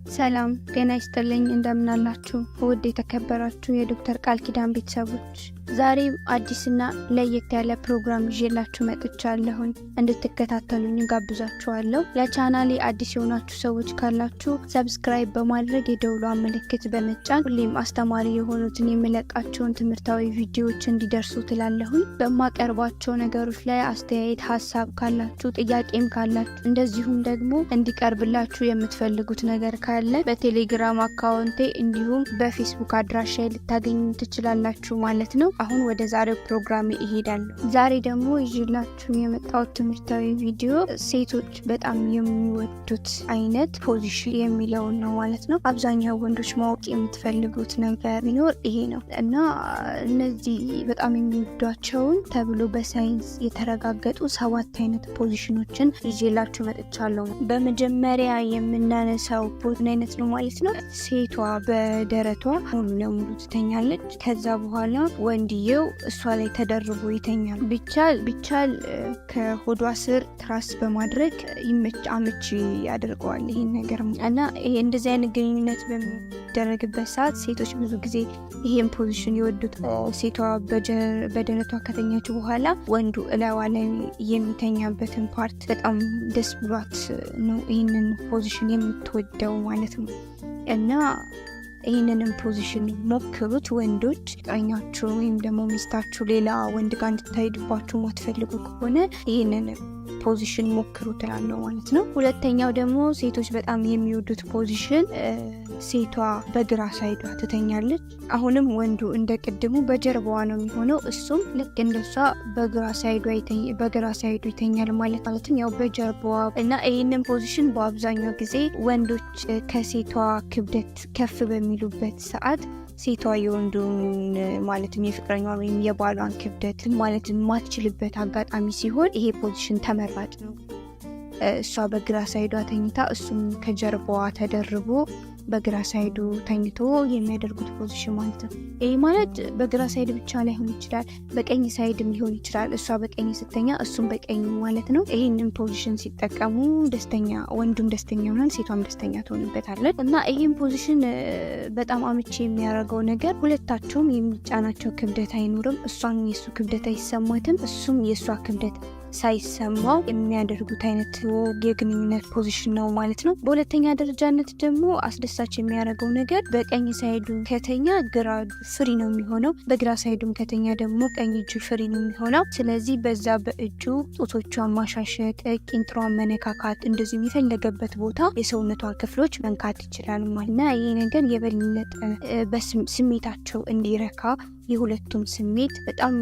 ሰላም ጤና ይስጥልኝ እንደምን አላችሁ ውድ የተከበራችሁ የዶክተር ቃል ኪዳን ቤተሰቦች ዛሬ አዲስና ለየት ያለ ፕሮግራም ይዤላችሁ መጥቻለሁ እንድትከታተሉኝ ጋብዛችኋለሁ ለቻናሌ አዲስ የሆናችሁ ሰዎች ካላችሁ ሰብስክራይብ በማድረግ የደውሏን ምልክት በመጫን ሁሌም አስተማሪ የሆኑትን የምለቃቸውን ትምህርታዊ ቪዲዮዎች እንዲደርሱ ትላለሁኝ በማቀርባቸው ነገሮች ላይ አስተያየት ሐሳብ ካላችሁ ጥያቄም ካላችሁ እንደዚሁም ደግሞ እንዲቀርብላችሁ የምትፈልጉት ነገር ካለ በቴሌግራም አካውንቴ እንዲሁም በፌስቡክ አድራሻዬ ልታገኙ ትችላላችሁ ማለት ነው አሁን ወደ ዛሬው ፕሮግራም እሄዳለሁ ዛሬ ደግሞ ይዤላችሁ የመጣሁት ትምህርታዊ ቪዲዮ ሴቶች በጣም የሚወዱት አይነት ፖዚሽን የሚለው ነው ማለት ነው አብዛኛው ወንዶች ማወቅ የምትፈልጉት ነገር ቢኖር ይሄ ነው እና እነዚህ በጣም የሚወዷቸውን ተብሎ በሳይንስ የተረጋገጡ 7 አይነት ፖዚሽኖችን ይዤላችሁ መጥቻለሁ በመጀመሪያ የምናነሳው ፖዚሽን አይነት ነው ማለት ነው ሴቷ በደረቷ ሙሉ ለሙሉ ትተኛለች ከዛ በኋላ ወንድየው እሷ ላይ ተደርቦ ይተኛል ቢቻል ከሆዷ ስር ትራስ በማድረግ አመቺ ያደርገዋል ይሄን ነገር እና ይሄ እንደዚህ አይነት ግንኙነት በሚደረግበት ሰዓት ሴቶች ብዙ ጊዜ ይሄን ፖዚሽን ይወዱት ሴቷ በደረቷ ከተኛች በኋላ ወንዱ እላዋ ላይ የሚተኛበትን ፓርት በጣም ደስ ብሏት ነው ይሄንን ፖዚሽን የምትወደው ማለት ነው እና ይሄንን ፖዚሽን ሞክሩት ወንዶች ፍቅረኛችሁ ወይም ደግሞ ሚስታችሁ ሌላ ወንድ ጋር እንድታይድባችሁ ማትፈልጉ ከሆነ ይሄንን ፖዚሽን ሞክሩ ትላለሁ ማለት ነው ሁለተኛው ደግሞ ሴቶች በጣም የሚወዱት ፖዚሽን ሴቷ በግራ ሳይዷ ትተኛለች አሁንም ወንዱ እንደቀድሙ በጀርባዋ ነው የሚሆነው እሱም ልክ እንደሷ በግራ ሳይዱ ይተኛል ማለት ነው ያው በጀርባዋ እና ይሄንን ፖዚሽን በአብዛኛው ጊዜ ወንዶች ከሴቷ ክብደት ከፍ በሚሉበት ሰዓት ሴቷ የወንዱን ማለትም የፍቅረኛዋ ወይም የባሏን ክብደት ማለት ማትችልበት አጋጣሚ ሲሆን ይሄ ፖዚሽን ተመራጭ ነው እሷ በግራ ሳይዷ ተኝታ እሱም ከጀርባዋ ተደርቦ በግራ ሳይዱ ተኝቶ የሚያደርጉት ፖዚሽን ማለት ነው ይሄ ማለት በግራ ሳይድ ብቻ ላይሆን ይችላል በቀኝ ሳይድም ሊሆን ይችላል እሷ በቀኝ ስትተኛ እሱም በቀኝ ማለት ነው ይሄንን ፖዚሽን ሲጠቀሙ ወንዱም ደስተኛ ይሆናል ሴቷም ደስተኛ ትሆንበታለች እና ይሄን ፖዚሽን በጣም አመቺ የሚያደርገው ነገር ሁለታቸውም የሚጫናቸው ክብደት አይኖርም እሷም የሱ ክብደት አይሰማትም እሱም የሷ ክብደት ሳይሰማው የሚያደርጉት አይነት የግንኙነት ፖዚሽን ነው ማለት ነው በሁለተኛ ደረጃነት ደግሞ አስደሳች የሚያደርገው ነገር በቀኝ ሳይዱ ከተኛ ግራ ፍሪ ነው የሚሆነው በግራ ሳይዱም ከተኛ ደግሞ ቀኝ እጁ ፍሪ ነው የሚሆነው ስለዚህ በዛ በእጁ ጡቶቿን ማሻሸት ቂንጥሯን መነካካት እንደዚህ የሚፈለገበት ቦታ የሰውነቷን ክፍሎች መንካት ይችላል ማለት ነው ይሄ ነገር የበለጠ በስሜታቸው እንዲረካ የሁለቱም ስሜት በጣም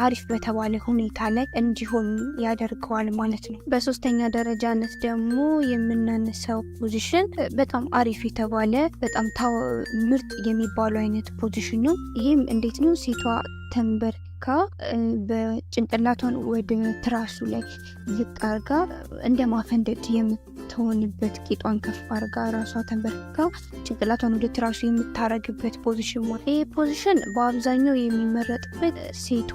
አሪፍ በተባለ ሁኔታ ላይ እንዲሆን ያደርገዋል ማለት ነው በሶስተኛ ደረጃነት ደግሞ የምናነሳው ፖዚሽን በጣም አሪፍ የተባለ በጣም ምርጥ የሚባለው አይነት ፖዚሽን ነው ይሄም እንዴት ነው ሴቷ ተንበርክካ በጭንቅላቷን ወደ ትራሱ ላይ ዝቃርጋ እንደማፈንደድ የምትሆንበት ቂጧን ከፍ አርጋ ራሷ ተንበርክካ ጭንቅላቷን ወደ ትራሱ የምታረግበት ፖዚሽን ነው ይሄ ፖዚሽን በአብዛኛው የሚመረጥበት ሴቷ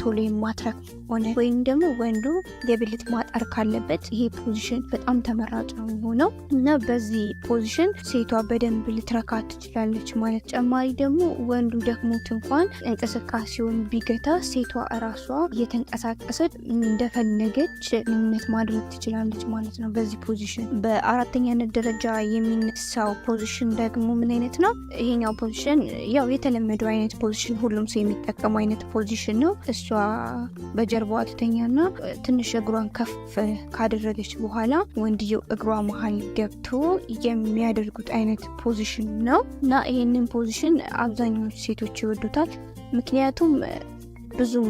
ቶሎ የማትረክ ሆነ ወይም ደግሞ ወንዱ የብልት ማጠር ካለበት ይሄ ፖዚሽን በጣም ተመራጭ ነው የሚሆነው እና በዚህ ፖዚሽን ሴቷ በደንብ ልትረካ ትችላለች ማለት ጨማሪ ደግሞ ወንዱ ደክሞት እንኳን እንቅስቃሴውን ቢገታ ሴቷ እራሷ እየተንቀሳቀሰች እንደፈለገች ግንኙነት ማድረግ ትችላለች ማለት ነው በዚህ ፖዚሽን በአራተኛነት ደረጃ የሚነሳው ፖዚሽን ደግሞ ምን አይነት ነው ይሄኛው ፖዚሽን ያው የተለመደው አይነት ፖዚሽን ሁሉም ሰው የሚጠቀመው አይነት ፖዚሽን ነው እሷ በጀርባዋ ትተኛና ትንሽ እግሯን ከፍ ካደረገች በኋላ ወንድየው እግሯ መሃል ገብቶ የሚያደርጉት አይነት ፖዚሽን ነው እና ይሄንን ፖዚሽን አብዛኞቹ ሴቶች ይወዱታል ምክንያቱም ብዙም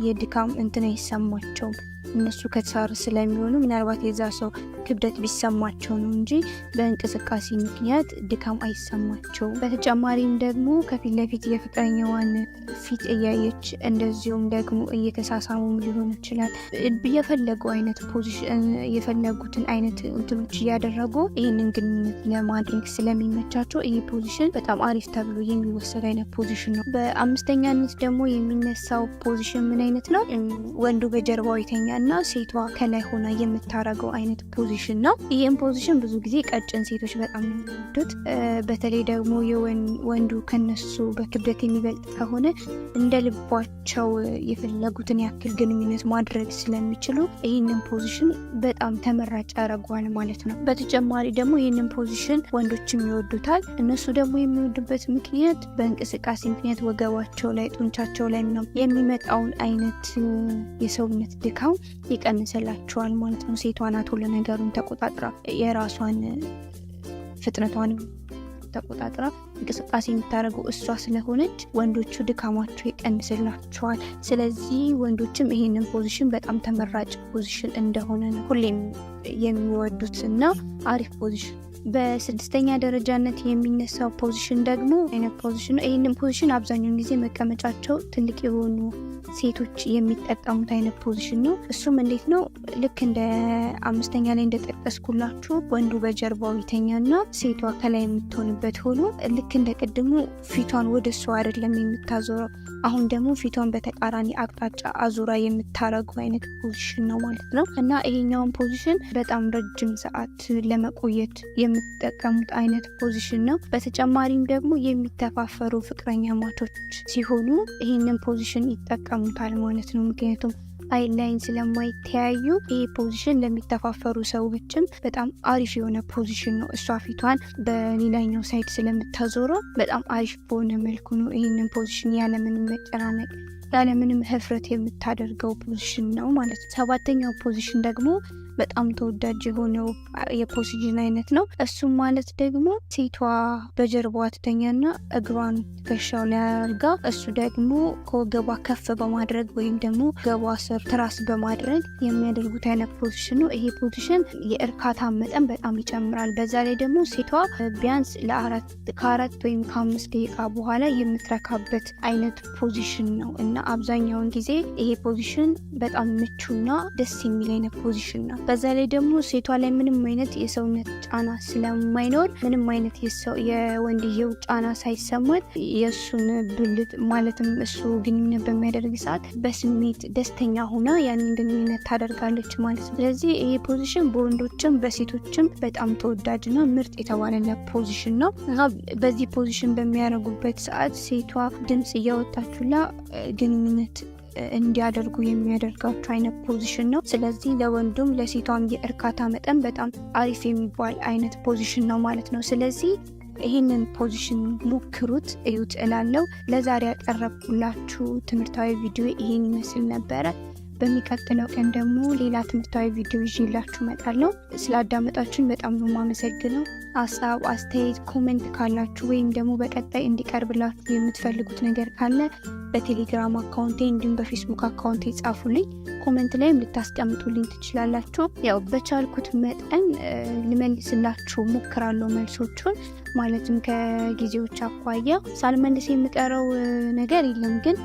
የድካም እንትን አይሰማቸውም እነሱ ከተሳሩ ስለሚሆኑ ምናልባት የዛ ሰው ክብደት ቢሰማቸው ነው እንጂ በእንቅስቃሴ ምክንያት ድካም አይሰማቸው በተጨማሪም ደግሞ ከፊት ለፊት የፍቅረኛዋን ፊት እያየች እንደዚሁም ደግሞ እየተሳሳሙ ሊሆን ይችላል የፈለገው አይነት ፖዚሽን የፈለጉትን አይነት እንትኖች እያደረጉ ይሄንን ግንኙነት ለማድረግ ስለሚመቻቸው ይሄ ፖዚሽን በጣም አሪፍ ተብሎ የሚወሰድ አይነት ፖዚሽን ነው በአምስተኛነት ደግሞ የሚነሳው ፖዚሽን ምን አይነት ነው ወንዱ በጀርባው ይተኛል እና ሴቷ ከላይ ሆና የምታረገው አይነት ፖዚሽን ነው። ይህም ፖዚሽን ብዙ ጊዜ ቀጭን ሴቶች በጣም ነው የሚወዱት። በተለይ ደግሞ ወንዱ ከነሱ በክብደት የሚበልጥ ከሆነ እንደ ልባቸው የፈለጉትን ያክል ግንኙነት ማድረግ ስለሚችሉ ይህንን ፖዚሽን በጣም ተመራጭ ያደርገዋል ማለት ነው። በተጨማሪ ደግሞ ይህንን ፖዚሽን ወንዶችም ይወዱታል። እነሱ ደግሞ የሚወዱበት ምክንያት በእንቅስቃሴ ምክንያት ወገባቸው ላይ ጡንቻቸው ላይ የሚመጣውን አይነት የሰውነት ድካም ይቀንስላቸዋል ማለት ነው። ሴቷ ናት ሁሉ ነገሩን ተቆጣጥራ የራሷን ፍጥነቷን ተቆጣጥራ እንቅስቃሴ የምታደርገው እሷ ስለሆነች ወንዶቹ ድካማቸው ይቀንስላቸዋል። ስለዚህ ወንዶችም ይሄንን ፖዚሽን በጣም ተመራጭ ፖዚሽን እንደሆነ ነው ሁሌም የሚወዱት እና አሪፍ ፖዚሽን። በስድስተኛ ደረጃነት የሚነሳው ፖዚሽን ደግሞ አይነት ፖዚሽን ነው። ይህንን ፖዚሽን አብዛኛውን ጊዜ መቀመጫቸው ትልቅ የሆኑ ሴቶች የሚጠቀሙት አይነት ፖዚሽን ነው። እሱም እንዴት ነው? ልክ እንደ አምስተኛ ላይ እንደጠቀስኩላችሁ ወንዱ በጀርባው ይተኛና ሴቷ ከላይ የምትሆንበት ሆኖ ልክ እንደ ቅድሙ ፊቷን ወደ እሷ አይደለም የምታዞረው። አሁን ደግሞ ፊቷን በተቃራኒ አቅጣጫ አዙራ የምታረጉ አይነት ፖዚሽን ነው ማለት ነው እና ይሄኛውን ፖዚሽን በጣም ረጅም ሰዓት ለመቆየት የሚጠቀሙት አይነት ፖዚሽን ነው። በተጨማሪም ደግሞ የሚተፋፈሩ ፍቅረኛ ማቾች ሲሆኑ ይህንን ፖዚሽን ይጠቀሙታል ማለት ነው። ምክንያቱም አይን ላይን ስለማይተያዩ ይህ ፖዚሽን ለሚተፋፈሩ ሰዎችም በጣም አሪፍ የሆነ ፖዚሽን ነው። እሷ ፊቷን በሌላኛው ሳይድ ስለምታዞረው በጣም አሪፍ በሆነ መልኩ ነው ይህንን ፖዚሽን ያለምንም መጨናነቅ ያለምንም ህፍረት የምታደርገው ፖዚሽን ነው ማለት ነው። ሰባተኛው ፖዚሽን ደግሞ በጣም ተወዳጅ የሆነው የፖዚሽን አይነት ነው። እሱም ማለት ደግሞ ሴቷ በጀርባዋ ትተኛና እግሯን ትከሻው ላይ አድርጋ እሱ ደግሞ ከወገቧ ከፍ በማድረግ ወይም ደግሞ ገቧ ስር ትራስ በማድረግ የሚያደርጉት አይነት ፖዚሽን ነው። ይሄ ፖዚሽን የእርካታ መጠን በጣም ይጨምራል። በዛ ላይ ደግሞ ሴቷ ቢያንስ ከአራት ወይም ከ5 ደቂቃ በኋላ የምትረካበት አይነት ፖዚሽን ነው እና አብዛኛውን ጊዜ ይሄ ፖዚሽን በጣም ምቹና ደስ የሚል አይነት ፖዚሽን ነው። በዛ ላይ ደግሞ ሴቷ ላይ ምንም አይነት የሰውነት ጫና ስለማይኖር ምንም አይነት የወንድየው ጫና ሳይሰማት የእሱን ብልት ማለትም እሱ ግንኙነት በሚያደርግ ሰዓት በስሜት ደስተኛ ሆና ያንን ግንኙነት ታደርጋለች ማለት ነው። ስለዚህ ይሄ ፖዚሽን በወንዶችም በሴቶችም በጣም ተወዳጅና ምርጥ የተባለለት ፖዚሽን ነው እና በዚህ ፖዚሽን በሚያደርጉበት ሰዓት ሴቷ ድምጽ እያወጣችላ ግንኙነት እንዲያደርጉ የሚያደርጋቸው አይነት ፖዚሽን ነው። ስለዚህ ለወንዱም ለሴቷም የእርካታ መጠን በጣም አሪፍ የሚባል አይነት ፖዚሽን ነው ማለት ነው። ስለዚህ ይህንን ፖዚሽን ሞክሩት፣ እዩት እላለሁ። ለዛሬ ያቀረብኩላችሁ ትምህርታዊ ቪዲዮ ይሄን ይመስል ነበረ። በሚቀጥለው ቀን ደግሞ ሌላ ትምህርታዊ ቪዲዮ ይዤላችሁ እመጣለሁ። ስላዳመጣችሁኝ በጣም ነው የማመሰግነው። ሀሳብ፣ አስተያየት፣ ኮሜንት ካላችሁ ወይም ደግሞ በቀጣይ እንዲቀርብላችሁ የምትፈልጉት ነገር ካለ በቴሌግራም አካውንቴ እንዲሁም በፌስቡክ አካውንቴ ጻፉልኝ። ኮሜንት ላይም ልታስቀምጡልኝ ትችላላችሁ። ያው በቻልኩት መጠን ልመልስላችሁ ሞክራለሁ መልሶቹን። ማለትም ከጊዜዎች አኳያ ሳልመልስ የምቀረው ነገር የለም፣ ግን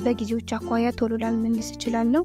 በጊዜዎች አኳያ ቶሎ ላልመልስ እችላለሁ።